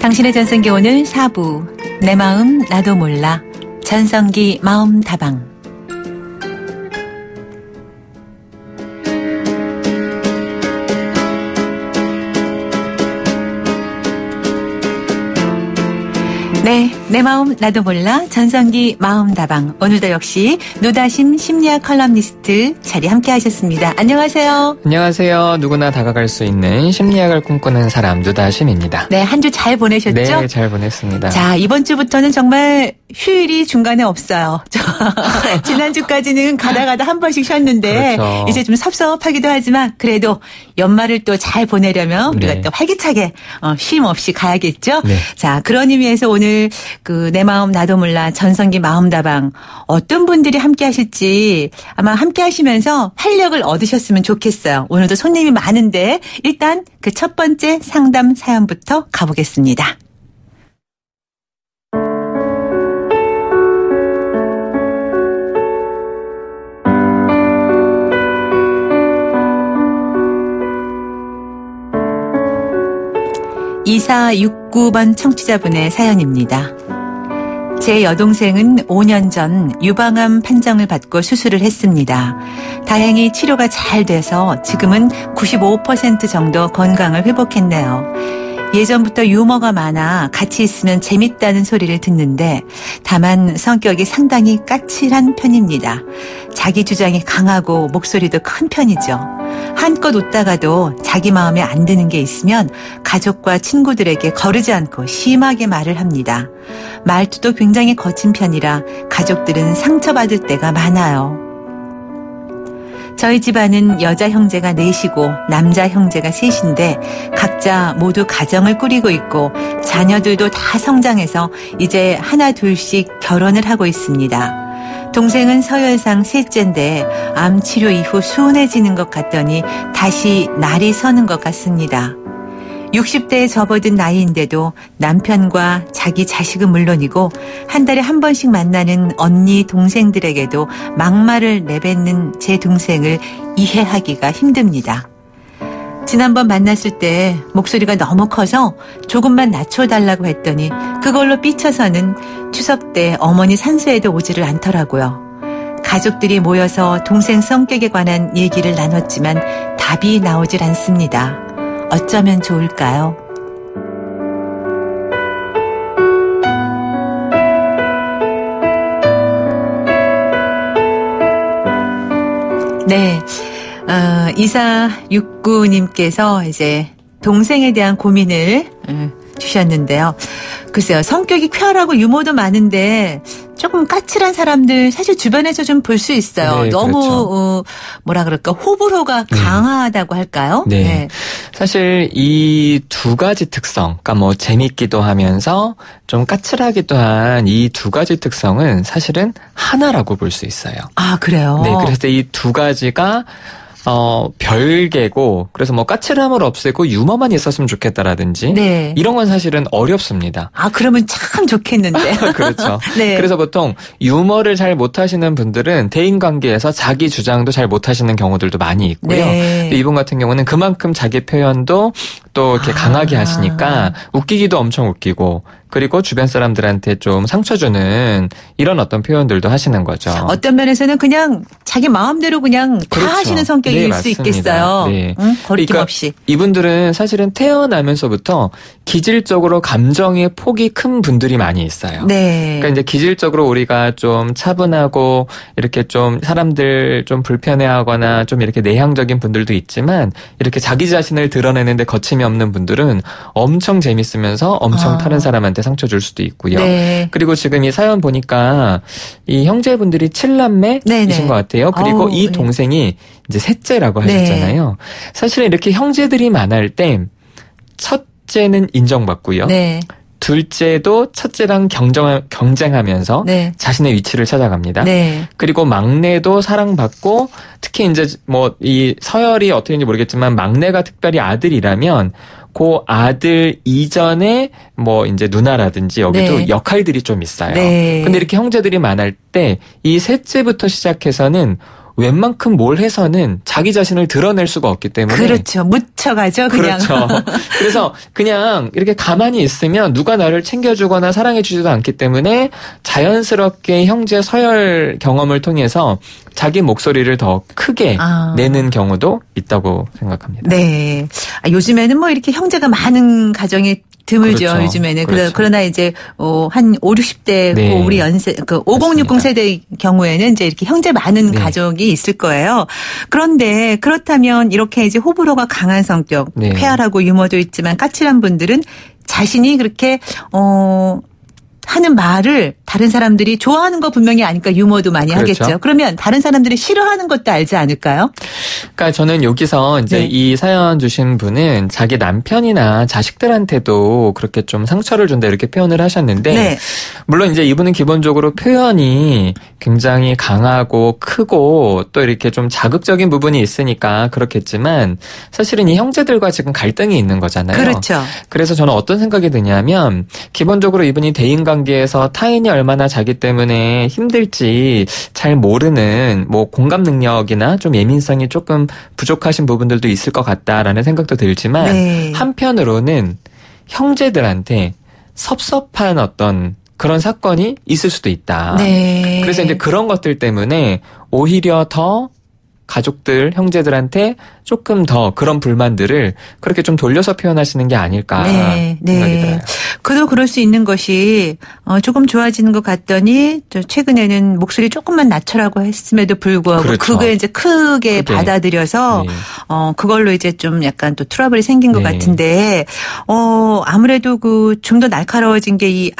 당신의 전성기 오늘 4부 내 마음 나도 몰라 전성기 마음다방. 네, 내 마음 나도 몰라 전성기 마음다방. 오늘도 역시 노다심 심리학 컬럼니스트 자리 함께 하셨습니다. 안녕하세요. 안녕하세요. 누구나 다가갈 수 있는 심리학을 꿈꾸는 사람 노다심입니다. 네, 한 주 잘 보내셨죠? 네, 잘 보냈습니다. 자, 이번 주부터는 정말 휴일이 중간에 없어요. 지난주까지는 가다 한 번씩 쉬었는데 그렇죠. 이제 좀 섭섭하기도 하지만 그래도 연말을 또 잘 보내려면 우리가 네. 또 활기차게 쉼 없이 가야겠죠? 네. 자, 그런 의미에서 오늘 내 마음 나도 몰라 전성기 마음다방 어떤 분들이 함께 하실지 아마 함께 하시면서 활력을 얻으셨으면 좋겠어요. 오늘도 손님이 많은데 일단 그 첫 번째 상담 사연부터 가보겠습니다. (2469번) 청취자분의 사연입니다. 제 여동생은 5년 전 유방암 판정을 받고 수술을 했습니다. 다행히 치료가 잘 돼서 지금은 95% 정도 건강을 회복했네요. 예전부터 유머가 많아 같이 있으면 재밌다는 소리를 듣는데 다만 성격이 상당히 까칠한 편입니다. 자기 주장이 강하고 목소리도 큰 편이죠. 한껏 웃다가도 자기 마음에 안 드는 게 있으면 가족과 친구들에게 거르지 않고 심하게 말을 합니다. 말투도 굉장히 거친 편이라 가족들은 상처받을 때가 많아요. 저희 집안은 여자 형제가 넷이고 남자 형제가 셋인데 각자 모두 가정을 꾸리고 있고 자녀들도 다 성장해서 이제 하나 둘씩 결혼을 하고 있습니다. 동생은 서열상 셋째인데 암 치료 이후 수운해지는 것 같더니 다시 날이 서는 것 같습니다. 60대에 접어든 나이인데도 남편과 자기 자식은 물론이고 한 달에 한 번씩 만나는 언니 동생들에게도 막말을 내뱉는 제 동생을 이해하기가 힘듭니다. 지난번 만났을 때 목소리가 너무 커서 조금만 낮춰달라고 했더니 그걸로 삐쳐서는 추석 때 어머니 산소에도 오지를 않더라고요. 가족들이 모여서 동생 성격에 관한 얘기를 나눴지만 답이 나오질 않습니다. 어쩌면 좋을까요? 네. 2469님께서 이제 동생에 대한 고민을 주셨는데요. 글쎄요. 성격이 쾌활하고 유머도 많은데 조금 까칠한 사람들 사실 주변에서 좀 볼 수 있어요. 네, 너무 그렇죠. 뭐라 그럴까 호불호가 강하다고 할까요? 네. 네. 사실 이 두 가지 특성, 그러니까 뭐 재밌기도 하면서 좀 까칠하기도 한 이 두 가지 특성은 사실은 하나라고 볼 수 있어요. 아, 그래요? 네, 그래서 이 두 가지가 별개고, 그래서 뭐 까칠함을 없애고 유머만 있었으면 좋겠다라든지, 네. 이런 건 사실은 어렵습니다. 아, 그러면 참 좋겠는데. 그렇죠. 네. 그래서 보통 유머를 잘 못하시는 분들은 대인관계에서 자기 주장도 잘 못하시는 경우들도 많이 있고요. 네. 근데 이분 같은 경우는 그만큼 자기 표현도 또 이렇게 강하게 하시니까 웃기기도 엄청 웃기고, 그리고 주변 사람들한테 좀 상처 주는 이런 어떤 표현들도 하시는 거죠. 어떤 면에서는 그냥 자기 마음대로 그냥 다 그렇죠. 하시는 성격일 네, 수 맞습니다. 있겠어요. 네. 거리낌없이. 그러니까 이분들은 사실은 태어나면서부터 기질적으로 감정의 폭이 큰 분들이 많이 있어요. 네. 그러니까 이제 기질적으로 우리가 좀 차분하고 이렇게 좀 사람들 좀 불편해하거나 좀 이렇게 내향적인 분들도 있지만 이렇게 자기 자신을 드러내는데 거침이 없는 분들은 엄청 재밌으면서 엄청 다른 사람한테 상처 줄 수도 있고요. 네. 그리고 지금 이 사연 보니까 이 형제분들이 7남매이신 것 같아요. 그리고 이 동생이 이제 셋째라고 하셨잖아요. 사실은 이렇게 형제들이 많을 때 첫째는 인정받고요. 네. 둘째도 첫째랑 경쟁하면서 네. 자신의 위치를 찾아갑니다. 네. 그리고 막내도 사랑받고 특히 이제 뭐 이 서열이 어떻게인지 모르겠지만 막내가 특별히 아들이라면 그 아들 이전에 뭐 이제 누나라든지 여기도 네. 역할들이 좀 있어요. 네. 근데 이렇게 형제들이 많을 때 이 셋째부터 시작해서는 웬만큼 뭘 해서는 자기 자신을 드러낼 수가 없기 때문에. 그렇죠. 묻혀가죠, 그냥. 그렇죠. 그래서 그냥 이렇게 가만히 있으면 누가 나를 챙겨주거나 사랑해주지도 않기 때문에 자연스럽게 형제 서열 경험을 통해서 자기 목소리를 더 크게 내는 경우도 있다고 생각합니다. 네. 요즘에는 뭐 이렇게 형제가 많은 가정이 드물죠, 그렇죠. 요즘에는. 그렇죠. 그러나 이제, 한 5, 60대, 네. 우리 연세, 5060 세대의 경우에는 이제 이렇게 형제 많은 네. 가족이 있을 거예요. 그런데 그렇다면 이렇게 이제 호불호가 강한 성격, 네. 쾌활하고 유머도 있지만 까칠한 분들은 자신이 그렇게, 하는 말을 다른 사람들이 좋아하는 거 분명히 아니까 유머도 많이 그렇죠. 하겠죠. 그러면 다른 사람들이 싫어하는 것도 알지 않을까요? 그러니까 저는 여기서 이제 네. 이 사연 주신 분은 자기 남편이나 자식들한테도 그렇게 좀 상처를 준다 이렇게 표현을 하셨는데 네. 물론 이제 이분은 기본적으로 표현이 굉장히 강하고 크고 또 이렇게 좀 자극적인 부분이 있으니까 그렇겠지만 사실은 이 형제들과 지금 갈등이 있는 거잖아요. 그렇죠. 그래서 저는 어떤 생각이 드냐면 기본적으로 이분이 대인관계에서 타인이 얼마나 자기 때문에 힘들지 잘 모르는 뭐 공감 능력이나 좀 예민성이 조금 부족하신 부분들도 있을 것 같다라는 생각도 들지만 네. 한편으로는 형제들한테 섭섭한 어떤 그런 사건이 있을 수도 있다. 네. 그래서 이제 그런 것들 때문에 오히려 더 가족들, 형제들한테 조금 더 그런 불만들을 그렇게 좀 돌려서 표현하시는 게 아닐까 네, 생각이 네. 들어요. 그도 그럴 수 있는 것이 조금 좋아지는 것 같더니 또 최근에는 목소리 조금만 낮춰라고 했음에도 불구하고 그렇죠. 그게 이제 크게 받아들여서 네. 그걸로 이제 좀 약간 또 트러블이 생긴 것 네. 같은데 아무래도 그 좀 더 날카로워진 게 이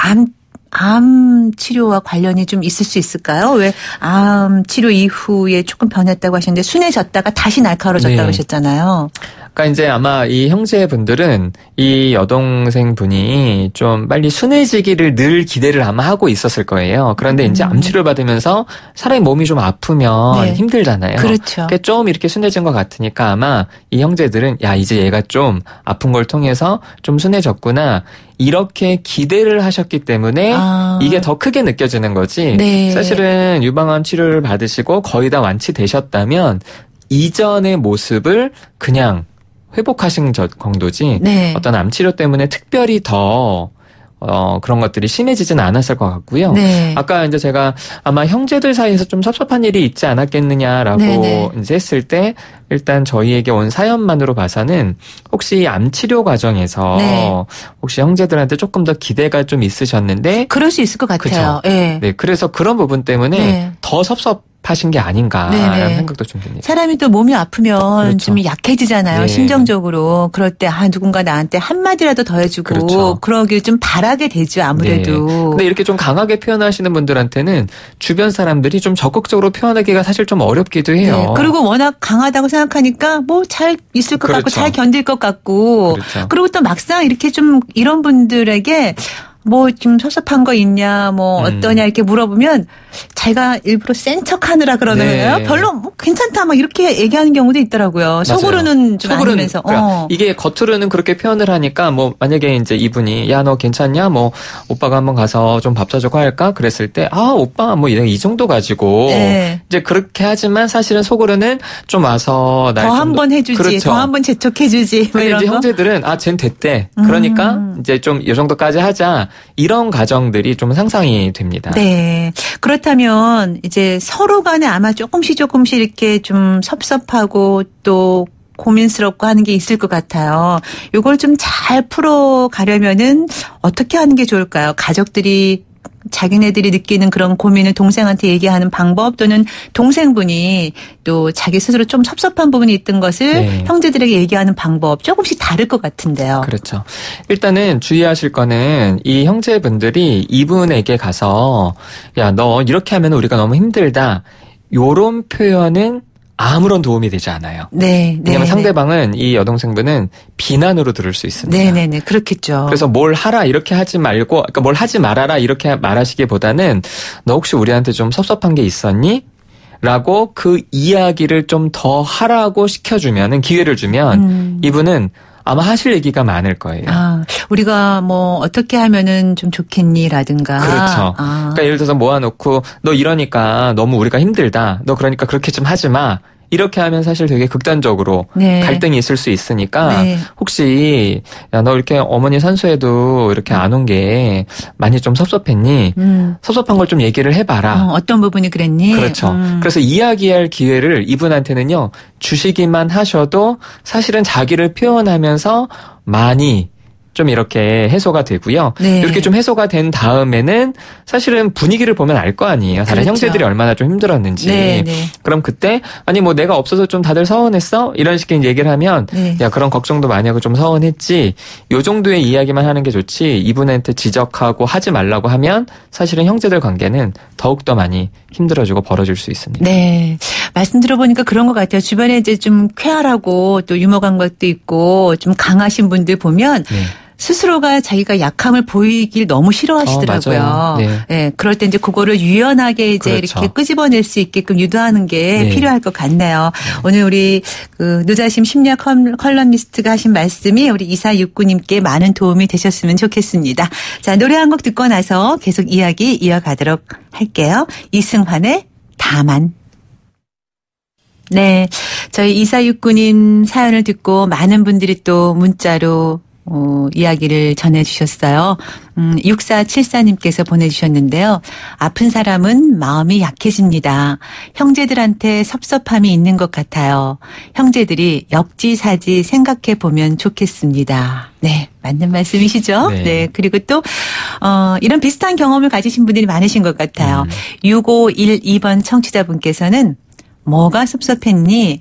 암 치료와 관련이 좀 있을 수 있을까요? 왜 암 치료 이후에 조금 변했다고 하셨는데 순해졌다가 다시 날카로워졌다고 네. 그러셨잖아요. 그러니까 이제 아마 이 형제분들은 이 여동생 분이 좀 빨리 순해지기를 늘 기대를 아마 하고 있었을 거예요. 그런데 이제 암 치료를 받으면서 사람의 몸이 좀 아프면 네. 힘들잖아요. 그렇죠. 그게 좀 이렇게 순해진 것 같으니까 아마 이 형제들은 야 이제 얘가 좀 아픈 걸 통해서 좀 순해졌구나. 이렇게 기대를 하셨기 때문에 이게 더 크게 느껴지는 거지. 네. 사실은 유방암 치료를 받으시고 거의 다 완치되셨다면 이전의 모습을 그냥 회복하신 정도지 네. 어떤 암 치료 때문에 특별히 더 그런 것들이 심해지진 않았을 것 같고요. 네. 아까 이제 제가 아마 형제들 사이에서 좀 섭섭한 일이 있지 않았겠느냐라고 네네. 이제 했을 때 일단 저희에게 온 사연만으로 봐서는 혹시 암 치료 과정에서 네. 혹시 형제들한테 조금 더 기대가 좀 있으셨는데 그럴 수 있을 것 같아요. 그쵸? 네. 네, 그래서 그런 부분 때문에 네. 더 섭섭하신 게 아닌가라는 네네. 생각도 좀 듭니다. 사람이 또 몸이 아프면 그렇죠. 좀 약해지잖아요. 네. 심정적으로. 그럴 때 누군가 나한테 한마디라도 더 해주고 그렇죠. 그러길 좀 바라게 되죠. 아무래도. 네. 근데 이렇게 좀 강하게 표현하시는 분들한테는 주변 사람들이 좀 적극적으로 표현하기가 사실 좀 어렵기도 해요. 네. 그리고 워낙 강하다고 생각하니까 뭐 잘 있을 것 같고 그렇죠. 잘 견딜 것 같고 그렇죠. 그리고 또 막상 이렇게 좀 이런 분들에게 뭐 좀 섭섭한 거 있냐 뭐 어떠냐 이렇게 물어보면 자기가 일부러 센 척하느라 그러는 네. 거예요. 별로 뭐 괜찮다 막 이렇게 얘기하는 경우도 있더라고요. 속으로는 좀 아니면서. 그러니까 이게 겉으로는 그렇게 표현을 하니까 뭐 만약에 이제 이분이 야 너 괜찮냐 뭐 오빠가 한번 가서 좀 밥 사주고 할까 그랬을 때 오빠 뭐 이 정도 가지고 네. 이제 그렇게 하지만 사실은 속으로는 좀 와서 날 더 한 번 해주지, 그렇죠. 더 한 번 재촉해주지, 뭐 근데 이런 이제 거. 형제들은 쟤는 됐대. 그러니까 이제 좀 이 정도까지 하자. 이런 가정들이 좀 상상이 됩니다. 네. 그렇다면 이제 서로 간에 아마 조금씩 이렇게 좀 섭섭하고 또 고민스럽고 하는 게 있을 것 같아요. 이걸 좀 잘 풀어가려면은 어떻게 하는 게 좋을까요? 가족들이 자기네들이 느끼는 그런 고민을 동생한테 얘기하는 방법 또는 동생분이 또 자기 스스로 좀 섭섭한 부분이 있던 것을 네. 형제들에게 얘기하는 방법 조금씩 다를 것 같은데요. 그렇죠. 일단은 주의하실 거는 이 형제분들이 이분에게 가서 야, 너 이렇게 하면 우리가 너무 힘들다. 요런 표현은 아무런 도움이 되지 않아요. 네. 왜냐하면 상대방은 이 여동생분은 비난으로 들을 수 있습니다. 네네네. 그렇겠죠. 그래서 뭘 하라 이렇게 하지 말고 그러니까 뭘 하지 말아라 이렇게 말하시기보다는 너 혹시 우리한테 좀 섭섭한 게 있었니? 라고 그 이야기를 좀 더 하라고 시켜주면은 기회를 주면 이분은 아마 하실 얘기가 많을 거예요. 우리가 뭐 어떻게 하면은 좀 좋겠니라든가. 그렇죠. 그러니까 예를 들어서 모아놓고 너 이러니까 너무 우리가 힘들다. 너 그러니까 그렇게 좀 하지 마. 이렇게 하면 사실 되게 극단적으로 네. 갈등이 있을 수 있으니까 네. 혹시 야, 너 이렇게 어머니 산소에도 이렇게 안 온 게 많이 좀 섭섭했니? 섭섭한 걸 좀 얘기를 해봐라. 어떤 부분이 그랬니? 그렇죠. 그래서 이야기할 기회를 이분한테는요 주시기만 하셔도 사실은 자기를 표현하면서 많이 좀 이렇게 해소가 되고요. 네. 이렇게 좀 해소가 된 다음에는 사실은 분위기를 보면 알 거 아니에요. 다른 그렇죠. 형제들이 얼마나 좀 힘들었는지. 네, 네. 그럼 그때 아니 뭐 내가 없어서 좀 다들 서운했어? 이런 식의 얘기를 하면 네. 야 그런 걱정도 많이 하고 좀 서운했지. 요 정도의 이야기만 하는 게 좋지. 이분한테 지적하고 하지 말라고 하면 사실은 형제들 관계는 더욱더 많이 힘들어지고 벌어질 수 있습니다. 네. 말씀 들어보니까 그런 것 같아요. 주변에 이제 좀 쾌활하고 또 유머 감각도 있고 좀 강하신 분들 보면 네. 스스로가 자기가 약함을 보이길 너무 싫어하시더라고요. 맞아요. 네. 네, 그럴 때 이제 그거를 유연하게 이제 그렇죠. 이렇게 끄집어낼 수 있게끔 유도하는 게 네. 필요할 것 같네요. 오늘 우리 그 노자심 심리학 컬럼니스트가 하신 말씀이 우리 2469님께 많은 도움이 되셨으면 좋겠습니다. 자, 노래 한 곡 듣고 나서 계속 이야기 이어가도록 할게요. 이승환의 다만. 네. 저희 2469님 사연을 듣고 많은 분들이 또 문자로 이야기를 전해주셨어요. 6474님께서 보내주셨는데요. 아픈 사람은 마음이 약해집니다. 형제들한테 섭섭함이 있는 것 같아요. 형제들이 역지사지 생각해보면 좋겠습니다. 네, 맞는 말씀이시죠? 네. 네. 그리고 또 이런 비슷한 경험을 가지신 분들이 많으신 것 같아요. 6512번 청취자분께서는 뭐가 섭섭했니?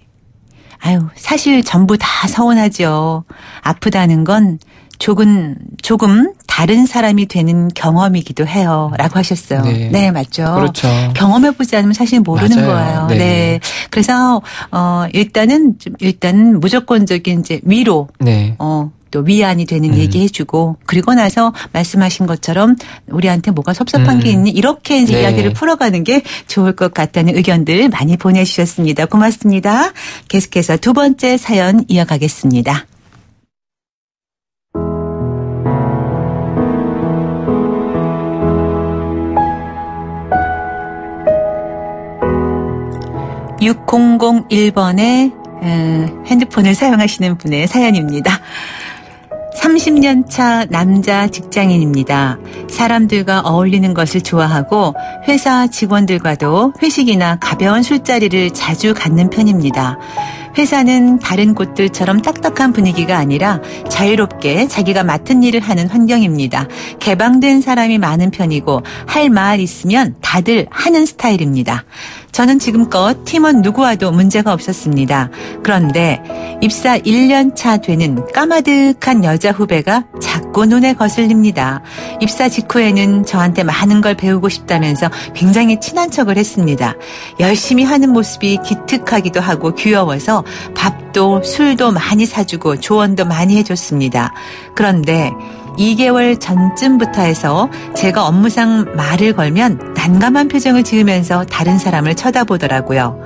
아유, 사실 전부 다 서운하죠. 아프다는 건 조금 다른 사람이 되는 경험이기도 해요. 라고 하셨어요. 네. 네, 맞죠. 그렇죠. 경험해보지 않으면 사실 모르는 맞아요. 거예요. 네. 네. 그래서, 일단은 무조건적인 이제 위로. 네. 또 위안이 되는 얘기해주고 그리고 나서 말씀하신 것처럼 우리한테 뭐가 섭섭한 게 있니 이렇게 이제 네. 이야기를 풀어가는 게 좋을 것 같다는 의견들 많이 보내주셨습니다. 고맙습니다. 계속해서 두 번째 사연 이어가겠습니다. (6001번에) 핸드폰을 사용하시는 분의 사연입니다. 30년 차 남자 직장인입니다. 사람들과 어울리는 것을 좋아하고 회사 직원들과도 회식이나 가벼운 술자리를 자주 갖는 편입니다. 회사는 다른 곳들처럼 딱딱한 분위기가 아니라 자유롭게 자기가 맡은 일을 하는 환경입니다. 개방된 사람이 많은 편이고 할 말 있으면 다들 하는 스타일입니다. 저는 지금껏 팀원 누구와도 문제가 없었습니다. 그런데 입사 1년 차 되는 까마득한 여자 후배가 자꾸 눈에 거슬립니다. 입사 직후에는 저한테 많은 걸 배우고 싶다면서 굉장히 친한 척을 했습니다. 열심히 하는 모습이 기특하기도 하고 귀여워서 밥도 술도 많이 사주고 조언도 많이 해줬습니다. 그런데 2개월 전쯤부터 해서 제가 업무상 말을 걸면 난감한 표정을 지으면서 다른 사람을 쳐다보더라고요.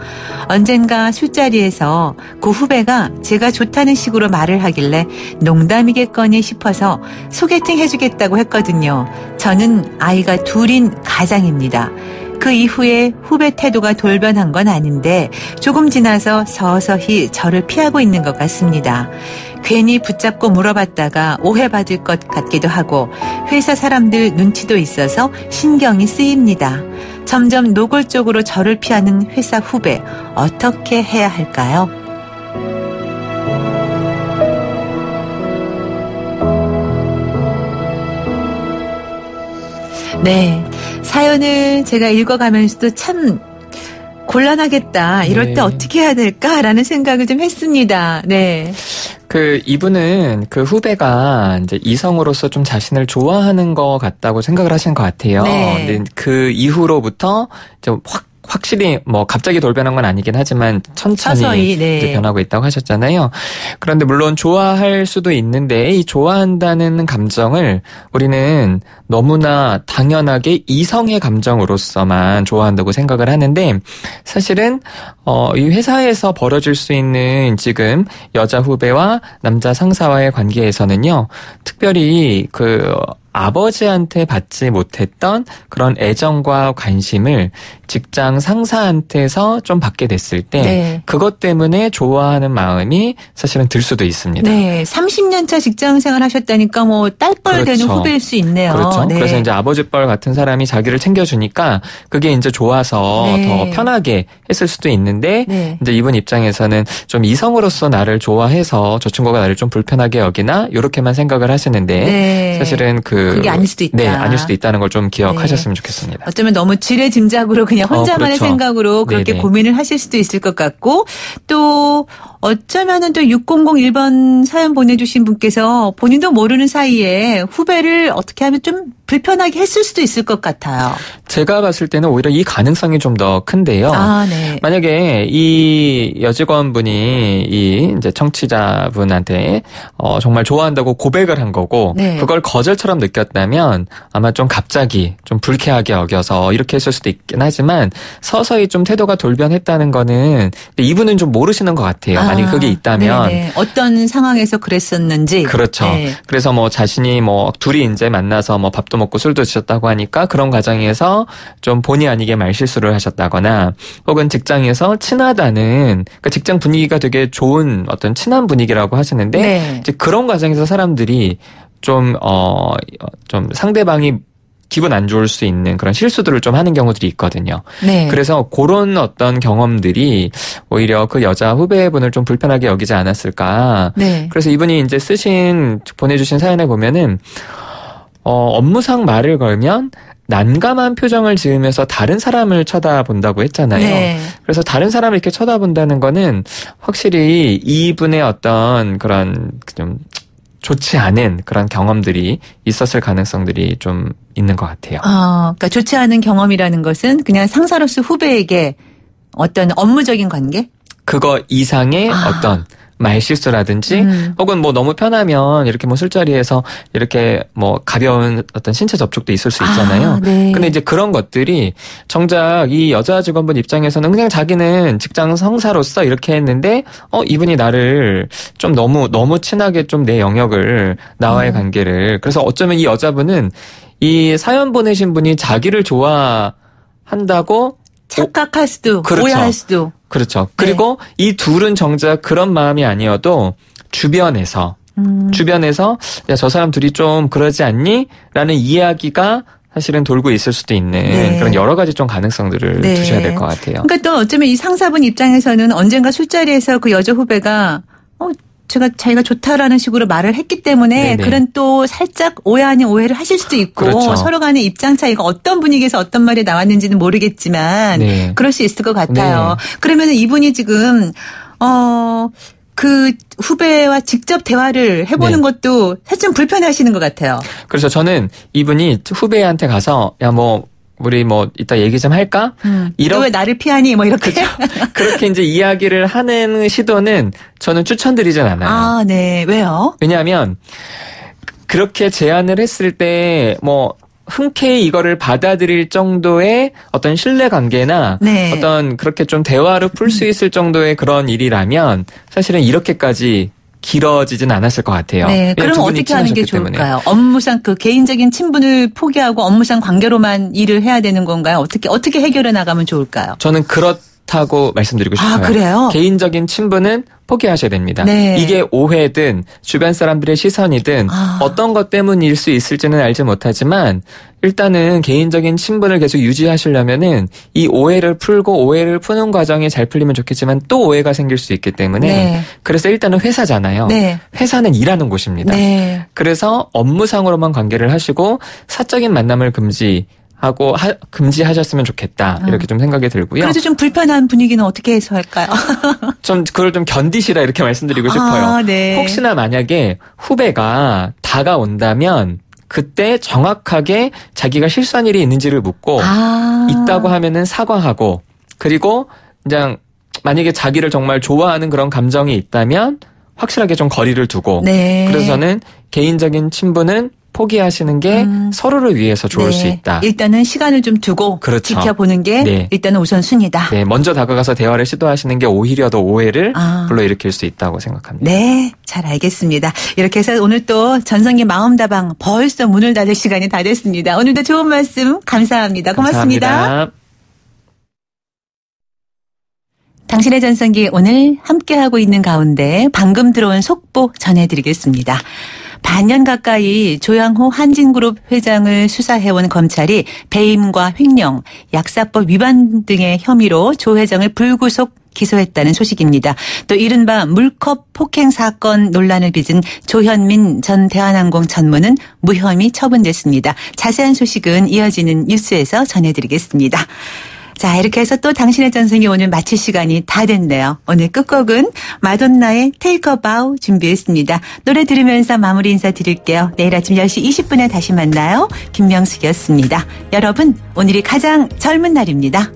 언젠가 술자리에서 그 후배가 제가 좋다는 식으로 말을 하길래 농담이겠거니 싶어서 소개팅 해주겠다고 했거든요. 저는 아이가 둘인 가장입니다. 그 이후에 후배 태도가 돌변한 건 아닌데 조금 지나서 서서히 저를 피하고 있는 것 같습니다. 괜히 붙잡고 물어봤다가 오해받을 것 같기도 하고 회사 사람들 눈치도 있어서 신경이 쓰입니다. 점점 노골적으로 저를 피하는 회사 후배 어떻게 해야 할까요? 네, 사연을 제가 읽어가면서도 참 곤란하겠다. 이럴 네. 때 어떻게 해야 될까라는 생각을 좀 했습니다. 네. 이분은 그 후배가 이제 이성으로서 좀 자신을 좋아하는 것 같다고 생각을 하시는 것 같아요. 네. 근데 그 이후로부터 좀 확실히 뭐 갑자기 돌변한 건 아니긴 하지만 천천히 서서히, 네. 이제 변하고 있다고 하셨잖아요. 그런데 물론 좋아할 수도 있는데 이 좋아한다는 감정을 우리는 너무나 당연하게 이성의 감정으로서만 좋아한다고 생각을 하는데 사실은 이 회사에서 벌어질 수 있는 지금 여자 후배와 남자 상사와의 관계에서는요. 특별히 아버지한테 받지 못했던 그런 애정과 관심을 직장 상사한테서 좀 받게 됐을 때 네. 그것 때문에 좋아하는 마음이 사실은 들 수도 있습니다. 네, 30년 차 직장 생활 하셨다니까 뭐 딸뻘 되는 그렇죠. 후배일 수 있네요. 그렇죠. 네. 그래서 이제 아버지뻘 같은 사람이 자기를 챙겨주니까 그게 이제 좋아서 네. 더 편하게 했을 수도 있는데 네. 이제 이분 입장에서는 좀 이성으로서 나를 좋아해서 저 친구가 나를 좀 불편하게 여기나 이렇게만 생각을 하시는데 네. 사실은 그게 아닐 수도 있다. 네, 아닐 수도 있다는 걸 좀 기억하셨으면 좋겠습니다. 어쩌면 너무 지레짐작으로 그냥 혼자만의 그렇죠. 생각으로 그렇게 네네. 고민을 하실 수도 있을 것 같고 또 어쩌면은 또 6001번 사연 보내주신 분께서 본인도 모르는 사이에 후배를 어떻게 하면 좀 불편하게 했을 수도 있을 것 같아요. 제가 봤을 때는 오히려 이 가능성이 좀 더 큰데요. 네. 만약에 이 여직원분이 이 이제 청취자분한테 정말 좋아한다고 고백을 한 거고 네. 그걸 거절처럼 느꼈다면 아마 좀 갑자기 좀 불쾌하게 여겨서 이렇게 했을 수도 있긴 하지만 서서히 좀 태도가 돌변했다는 거는 이분은 좀 모르시는 것 같아요. 만약에 그게 있다면. 네네. 어떤 상황에서 그랬었는지. 그렇죠. 네. 그래서 뭐 자신이 뭐 둘이 이제 만나서 뭐 밥도 먹고 술도 드셨다고 하니까 그런 과정에서 좀 본의 아니게 말실수를 하셨다거나 혹은 직장에서 친하다는 그러니까 직장 분위기가 되게 좋은 어떤 친한 분위기라고 하시는데 네. 이제 그런 과정에서 사람들이 좀 상대방이 기분 안 좋을 수 있는 그런 실수들을 좀 하는 경우들이 있거든요. 네. 그래서 그런 어떤 경험들이 오히려 그 여자 후배분을 좀 불편하게 여기지 않았을까. 네. 그래서 이분이 이제 보내주신 사연에 보면은 업무상 말을 걸면 난감한 표정을 지으면서 다른 사람을 쳐다본다고 했잖아요. 네. 그래서 다른 사람을 이렇게 쳐다본다는 거는 확실히 이분의 어떤 그런 좀 좋지 않은 그런 경험들이 있었을 가능성들이 좀 있는 것 같아요. 그러니까 좋지 않은 경험이라는 것은 그냥 상사로서 후배에게 어떤 업무적인 관계? 그거 이상의 어떤 말실수라든지 혹은 뭐 너무 편하면 이렇게 뭐 술자리에서 이렇게 뭐 가벼운 어떤 신체 접촉도 있을 수 있잖아요. 네. 근데 이제 그런 것들이 정작 이 여자 직원분 입장에서는 그냥 자기는 직장 상사로서 이렇게 했는데 이분이 나를 좀 너무 친하게 좀 내 영역을 나와의 관계를 그래서 어쩌면 이 여자분은 이 사연 보내신 분이 자기를 좋아한다고 착각할 수도, 그렇죠. 오해할 수도. 그렇죠. 그리고 이 둘은 정작 그런 마음이 아니어도 주변에서 야, 저 사람 둘이 좀 그러지 않니? 라는 이야기가 사실은 돌고 있을 수도 있는 네. 그런 여러 가지 좀 가능성들을 네. 두셔야 될 것 같아요. 그러니까 또 어쩌면 이 상사분 입장에서는 언젠가 술자리에서 그 여자 후배가 자기가 좋다라는 식으로 말을 했기 때문에 네네. 그런 또 살짝 오해 아닌 오해를 하실 수도 있고 그렇죠. 서로 간의 입장 차이가 어떤 분위기에서 어떤 말이 나왔는지는 모르겠지만 네. 그럴 수 있을 것 같아요. 네. 그러면 이분이 지금 그 후배와 직접 대화를 해보는 네. 것도 사실 좀 불편해하시는 것 같아요. 그래서 저는 이분이 후배한테 가서 우리 이따 얘기 좀 할까? 너 왜 나를 피하니? 뭐 이렇게. 그렇게 이제 이야기를 하는 시도는 저는 추천드리진 않아요. 네. 왜요? 왜냐하면 그렇게 제안을 했을 때 흔쾌히 이거를 받아들일 정도의 어떤 신뢰관계나 네. 어떤 그렇게 좀 대화를 풀 수 있을 정도의 그런 일이라면 사실은 이렇게까지 길어지진 않았을 것 같아요. 네, 그럼 어떻게 하는 게 좋을까요? 업무상 그 개인적인 친분을 포기하고 업무상 관계로만 일을 해야 되는 건가요? 어떻게 해결해 나가면 좋을까요? 저는 그렇다고 말씀드리고 싶어요. 그래요? 개인적인 친분은 포기하셔야 됩니다. 네. 이게 오해든 주변 사람들의 시선이든 어떤 것 때문일 수 있을지는 알지 못하지만 일단은 개인적인 친분을 계속 유지하시려면은 이 오해를 풀고 오해를 푸는 과정이 잘 풀리면 좋겠지만 또 오해가 생길 수 있기 때문에 네. 그래서 일단은 회사잖아요. 네. 회사는 일하는 곳입니다. 네. 그래서 업무상으로만 관계를 하시고 사적인 만남을 금지하셨으면 좋겠다. 이렇게 좀 생각이 들고요. 그래도 좀 불편한 분위기는 어떻게 해소할까요? 좀 그걸 좀 견디시라 이렇게 말씀드리고 싶어요. 네. 혹시나 만약에 후배가 다가온다면 그때 정확하게 자기가 실수한 일이 있는지를 묻고 있다고 하면은 사과하고 그리고 그냥 만약에 자기를 정말 좋아하는 그런 감정이 있다면 확실하게 좀 거리를 두고 네. 그래서 저는 개인적인 친분은 포기하시는 게 서로를 위해서 좋을 네. 수 있다. 일단은 시간을 좀 두고 그렇죠. 지켜보는 게 네. 일단은 우선순위다. 네, 먼저 다가가서 대화를 시도하시는 게 오히려 더 오해를 불러일으킬 수 있다고 생각합니다. 네, 잘 알겠습니다. 이렇게 해서 오늘 또 전성기 마음다방 벌써 문을 닫을 시간이 다 됐습니다. 오늘도 좋은 말씀 감사합니다. 고맙습니다. 감사합니다. 당신의 전성기 오늘 함께하고 있는 가운데 방금 들어온 속보 전해드리겠습니다. 반년 가까이 조양호 한진그룹 회장을 수사해온 검찰이 배임과 횡령, 약사법 위반 등의 혐의로 조 회장을 불구속 기소했다는 소식입니다. 또 이른바 물컵 폭행 사건 논란을 빚은 조현민 전 대한항공 전무는 무혐의 처분됐습니다. 자세한 소식은 이어지는 뉴스에서 전해드리겠습니다. 자, 이렇게 해서 또 당신의 전성기 오늘 마칠 시간이 다 됐네요. 오늘 끝곡은 마돈나의 Take a Bow 준비했습니다. 노래 들으면서 마무리 인사드릴게요. 내일 아침 10시 20분에 다시 만나요. 김명숙이었습니다. 여러분, 오늘이 가장 젊은 날입니다.